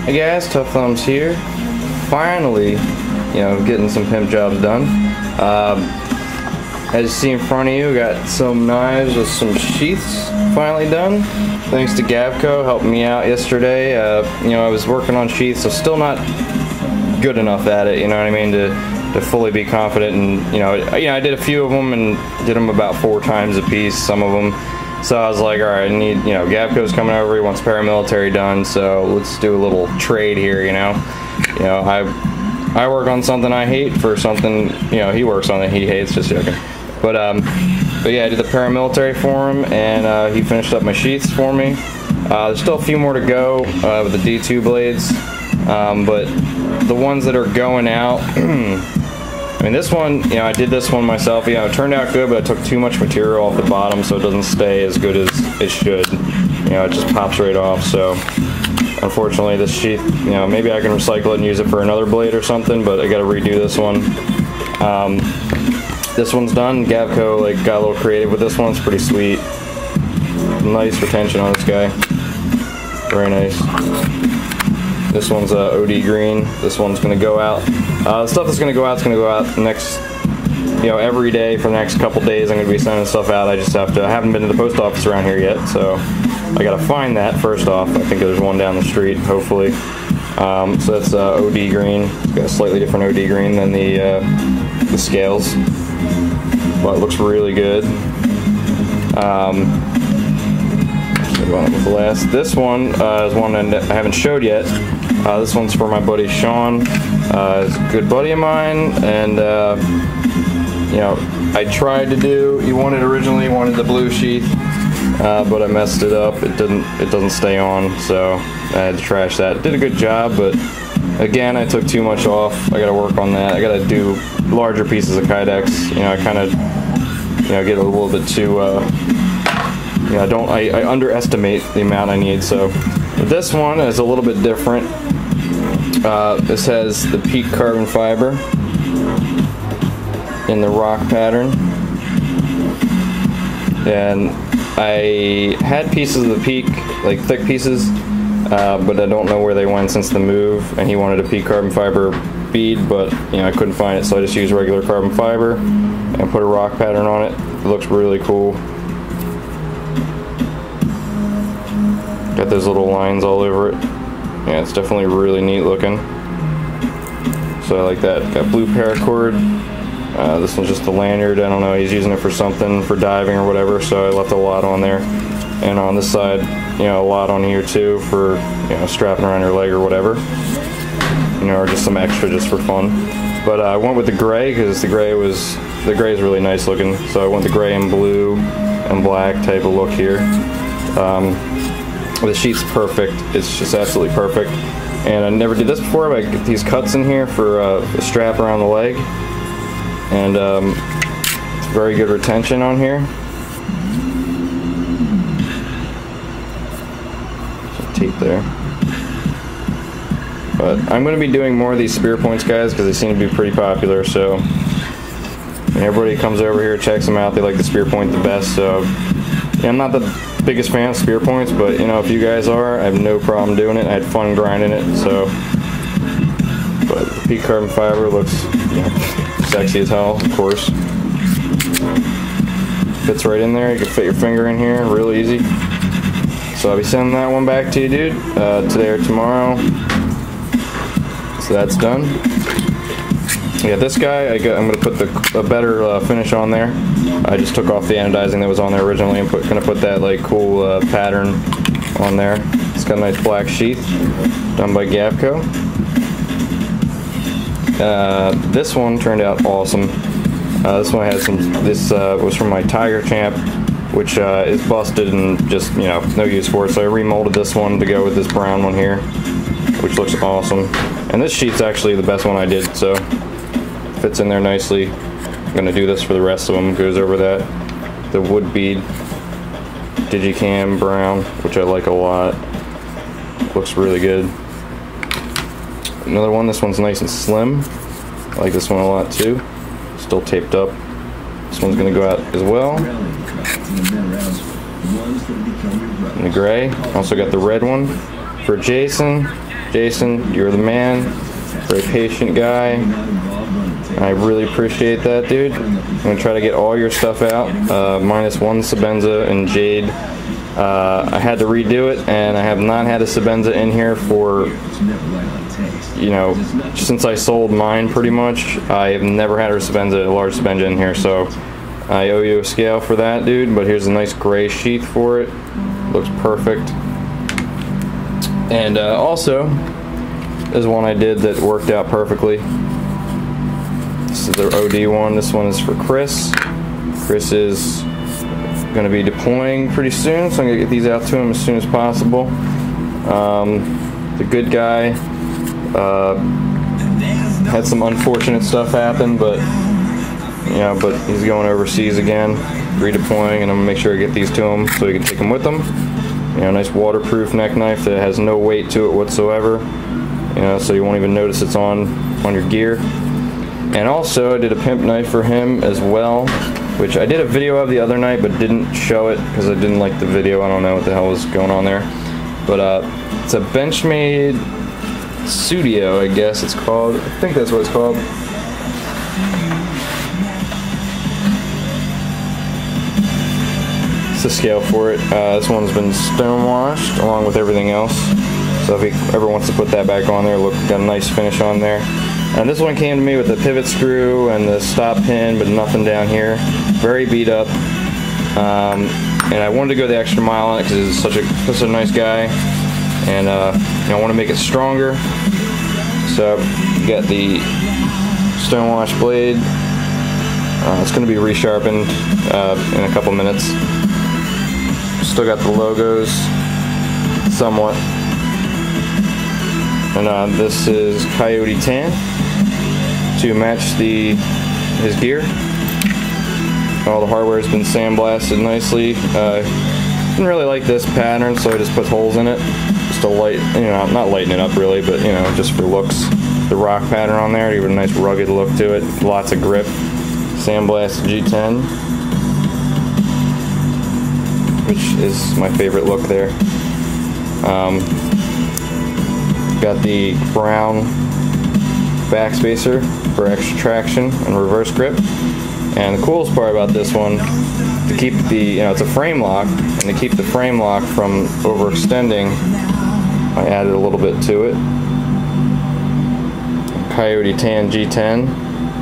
Hey guys, Tough Thumbs here. Finally, getting some pimp jobs done. As you see in front of you, got some knives with some sheaths finally done. Thanks to Gavco, helped me out yesterday. I was working on sheaths, so still not good enough at it, you know what I mean, to fully be confident. And I did a few of them and did them about 4 times a piece, some of them. So I was like, all right, I need, Gavco's coming over, he wants paramilitary done, so let's do a little trade here, I work on something I hate for something, he works on it he hates, just joking. But yeah, I did the paramilitary for him, and he finished up my sheaths for me. There's still a few more to go with the D2 blades, but the ones that are going out, I mean, this one, I did this one myself. It turned out good, but I took too much material off the bottom, so it doesn't stay as good as it should. It just pops right off. So, unfortunately, this sheath, maybe I can recycle it and use it for another blade or something, but I got to redo this one. This one's done. Gavco got a little creative with this one. It's pretty sweet. Nice retention on this guy. Very nice. This one's OD green. This one's going to go out. The stuff that's going to go out is going to go out next, every day for the next couple days. I'm going to be sending stuff out. I just have to, I haven't been to the post office around here yet, so I got to find that first off. I think there's one down the street, hopefully. So that's OD green. It's got a slightly different OD green than the scales, but it looks really good. This one is one that I haven't showed yet. This one's for my buddy Sean. He's a good buddy of mine, and I tried to do. He originally wanted the blue sheath, but I messed it up. It doesn't stay on, so I had to trash that. It did a good job, but again, I took too much off. I got to work on that. I got to do larger pieces of Kydex. I kind of get a little bit too. I underestimate the amount I need. So this one is a little bit different. This has the peak carbon fiber in the rock pattern, and I had pieces of the peak, thick pieces, but I don't know where they went since the move, and he wanted a peak carbon fiber bead, but I couldn't find it, so I just used regular carbon fiber and put a rock pattern on it. It looks really cool. Got those little lines all over it. Yeah, it's definitely really neat looking. So I like that. Got blue paracord. This one's just a lanyard. I don't know, he's using it for something, for diving or whatever, so I left a lot on there. And on this side, a lot on here too for, strapping around your leg or whatever. Or just some extra just for fun. But I went with the gray because the gray is really nice looking. So I went the gray and blue and black type of look here. The sheath's perfect. It's just absolutely perfect. And I never did this before, but I get these cuts in here for a strap around the leg. And it's very good retention on here. Some tape there. But I'm going to be doing more of these Spearpoints, guys, because they seem to be pretty popular. So everybody comes over here, checks them out. They like the Spearpoint the best. So I'm not the biggest fan of Spearpoints, but if you guys are, I have no problem doing it. I had fun grinding it. So, but the peak carbon fiber looks sexy as hell, of course. Fits right in there. You can fit your finger in here, real easy. So I'll be sending that one back to you, dude, today or tomorrow. So that's done. Yeah, this guy, I'm going to put a better finish on there. I just took off the anodizing that was on there originally and going to put that cool pattern on there. It's got a nice black sheath done by Gavco. This one turned out awesome. This one has this was from my Tiger Champ, which is busted and just, no use for it. So I remolded this one to go with this brown one here, which looks awesome. And this sheath's actually the best one I did, so fits in there nicely. I'm going to do this for the rest of them. Goes over that. The wood bead Digicam brown, which I like a lot. Looks really good. Another one, this one's nice and slim. I like this one a lot too. Still taped up. This one's going to go out as well. And the gray. Also got the red one for Jason. Jason, you're the man. Very patient guy. I really appreciate that, dude. I'm gonna try to get all your stuff out, minus one Sebenza and Jade. I had to redo it, and I have not had a Sebenza in here for, you know, since I sold mine pretty much. I have never had a Sebenza, a large Sebenza in here, so I owe you a scale for that, dude. But here's a nice gray sheath for it. Looks perfect. And also, there's one I did that worked out perfectly. This is the OD one. This one is for Chris. Chris is going to be deploying pretty soon, so I'm going to get these out to him as soon as possible. The good guy had some unfortunate stuff happen, but you know, but he's going overseas again, redeploying, and I'm going to make sure I get these to him so he can take them with him. You know, nice waterproof neck knife that has no weight to it whatsoever. You know, so you won't even notice it's on your gear. And also, I did a pimp knife for him as well, which I did a video of the other night, but didn't show it because I didn't like the video. I don't know what the hell was going on there. But it's a Benchmade Studio, I guess it's called. I think that's what it's called. It's the scale for it. This one's been stonewashed along with everything else. So if he ever wants to put that back on there, look, got a nice finish on there. And this one came to me with the pivot screw and the stop pin, but nothing down here. Very beat up. And I wanted to go the extra mile on it because he's such a nice guy. And you know, I want to make it stronger. So you got the Stonewashed blade. It's going to be resharpened in a couple minutes. Still got the logos somewhat. And this is Coyote Tan to match his gear. All the hardware has been sandblasted nicely. Didn't really like this pattern, so I just put holes in it just to not lighten it up really, but you know, just for looks. The rock pattern on there to give it a nice rugged look to it. Lots of grip. Sandblasted G10, which is my favorite look there. Got the brown backspacer for extra traction and reverse grip. And the coolest part about this one, to keep the, it's a frame lock, and to keep the frame lock from overextending, I added a little bit to it. Coyote Tan G10,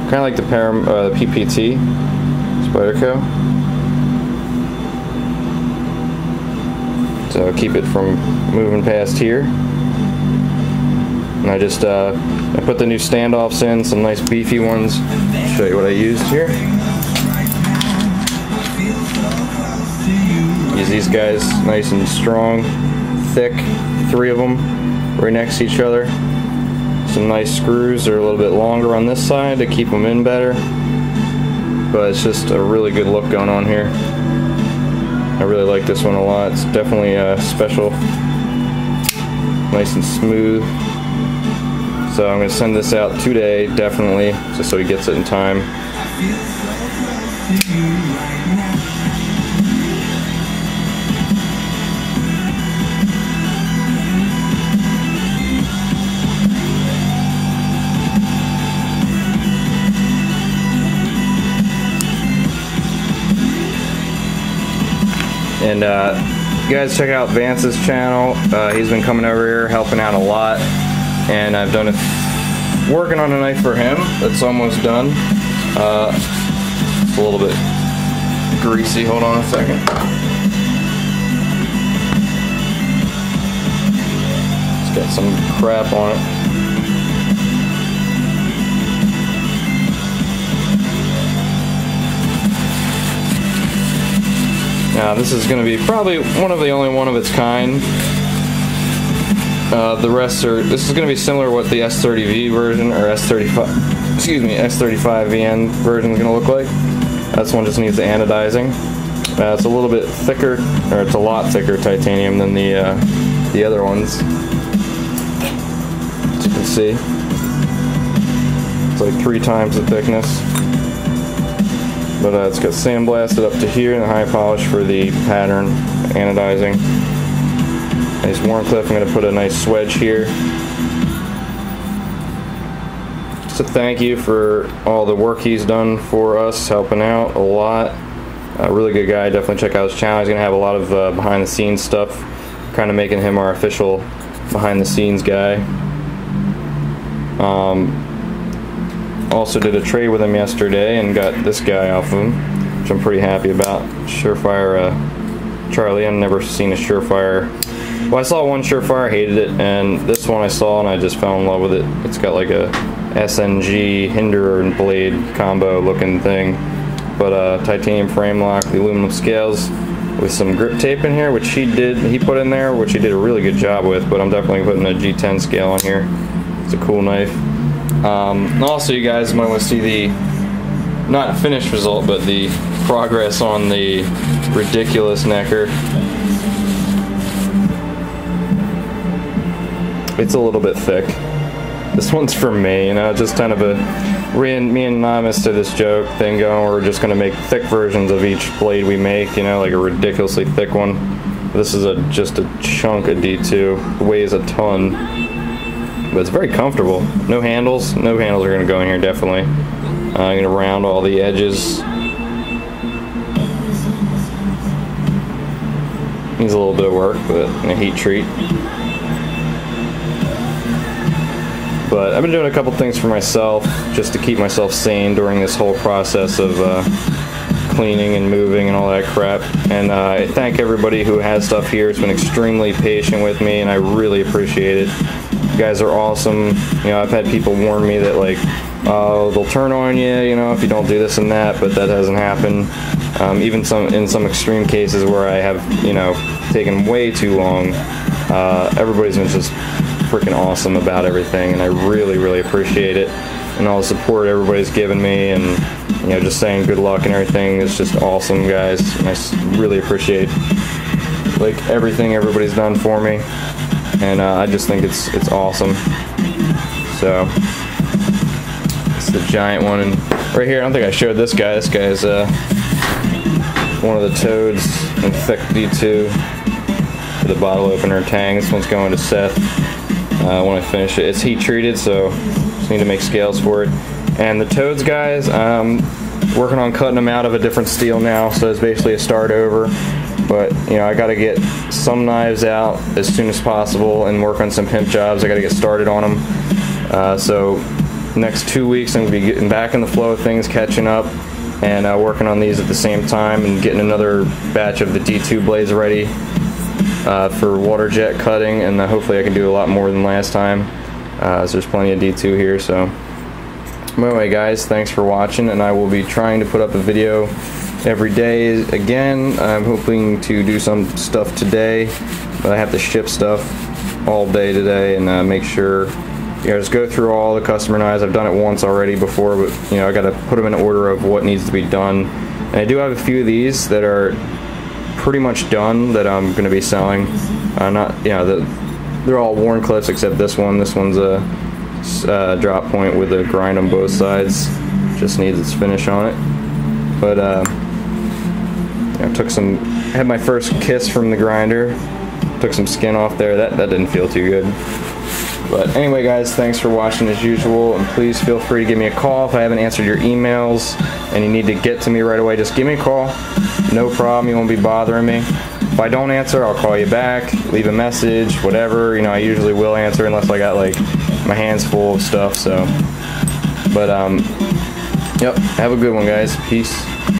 kind of like the PPT Spyderco. So keep it from moving past here. And I just I put the new standoffs in, some nice beefy ones. I'll show you what I used here. Use these guys nice and strong, thick, 3 of them right next to each other. Some nice screws. They're a little bit longer on this side to keep them in better. But it's just a really good look going on here. I really like this one a lot. It's definitely special. Nice and smooth. So I'm going to send this out today, definitely, just so he gets it in time. And you guys check out Vance's channel. He's been coming over here helping out a lot. And I've done working on a knife for him that's almost done. It's a little bit greasy. Hold on a second. It's got some crap on it. Now this is going to be probably one of the only one of its kind. The rest are, this is going to be similar to what the S30V version, or S35, excuse me, S35VN version is going to look like. This one just needs the anodizing. It's a little bit thicker, or it's a lot thicker titanium than the other ones. As you can see, it's like 3 times the thickness. But it's got sandblasted up to here and high polish for the pattern anodizing. Nice Warncliffe. I'm going to put a nice swedge here just a thank you for all the work he's done for us, helping out a lot. Really good guy. Definitely check out his channel. He's gonna have a lot of behind the scenes stuff, kind of making him our official behind the scenes guy. Also did a trade with him yesterday and got this guy off of him, which I'm pretty happy about. Surefire Charlie. I've never seen a Surefire. Well, I saw one Surefire, hated it, and this one I saw and I just fell in love with it. It's got like a SNG hinder and blade combo looking thing, but titanium frame lock, the aluminum scales with some grip tape in here, which he put in there, which he did a really good job with. But I'm definitely putting a G10 scale on here. It's a cool knife. Also, you guys might want to see the not finished result, but the progress on the ridiculous necker. It's a little bit thick. This one's for me, you know, just kind of a me and Namas did this joke thing going, we're just gonna make thick versions of each blade we make, you know, like a ridiculously thick one. This is just a chunk of D2. It weighs a ton, but it's very comfortable. No handles. No handles are gonna go in here, definitely. I'm gonna round all the edges. Needs a little bit of work, but a heat treat. But I've been doing a couple things for myself just to keep myself sane during this whole process of cleaning and moving and all that crap. And I thank everybody who has stuff here. It's been extremely patient with me, and I really appreciate it. You guys are awesome. You know, I've had people warn me that, like, they'll turn on you, you know, if you don't do this and that, but that hasn't happened. Even in some extreme cases where I have, you know, taken way too long, everybody's been just freaking awesome about everything, and I really appreciate it, and all the support everybody's given me, and, you know, just saying good luck and everything is just awesome, guys. And I really appreciate, like, everything everybody's done for me, and I just think it's awesome. So it's the giant one, and right here, I don't think I showed this guy. This guy's one of the Toads in thick D2 with a bottle opener tang. This one's going to Seth when I finish it. It's heat treated, so just need to make scales for it. And the Toads, guys, working on cutting them out of a different steel now, so it's basically a start over. But, you know, I got to get some knives out as soon as possible and work on some pimp jobs. I got to get started on them. So next 2 weeks I'm going to be getting back in the flow of things, catching up, and working on these at the same time, and getting another batch of the D2 blades ready for water jet cutting, and hopefully I can do a lot more than last time. So there's plenty of D2 here. So anyway, guys, thanks for watching, and I will be trying to put up a video every day again. I'm hoping to do some stuff today, but I have to ship stuff all day today, and make sure, you know, just go through all the customer knives. I've done it once already before, but, you know, I got to put them in order of what needs to be done. And I do have a few of these that are pretty much done that I'm going to be selling. Not, you know, they're all worn clips except this one. This one's a drop point with a grind on both sides. Just needs its finish on it. But I had my first kiss from the grinder. Took some skin off there. That didn't feel too good. But anyway, guys, thanks for watching as usual, and please feel free to give me a call if I haven't answered your emails and you need to get to me right away. Just give me a call. No problem. You won't be bothering me. If I don't answer, I'll call you back, leave a message, whatever. You know, I usually will answer unless I got, like, my hands full of stuff. So, but yep. Have a good one, guys. Peace.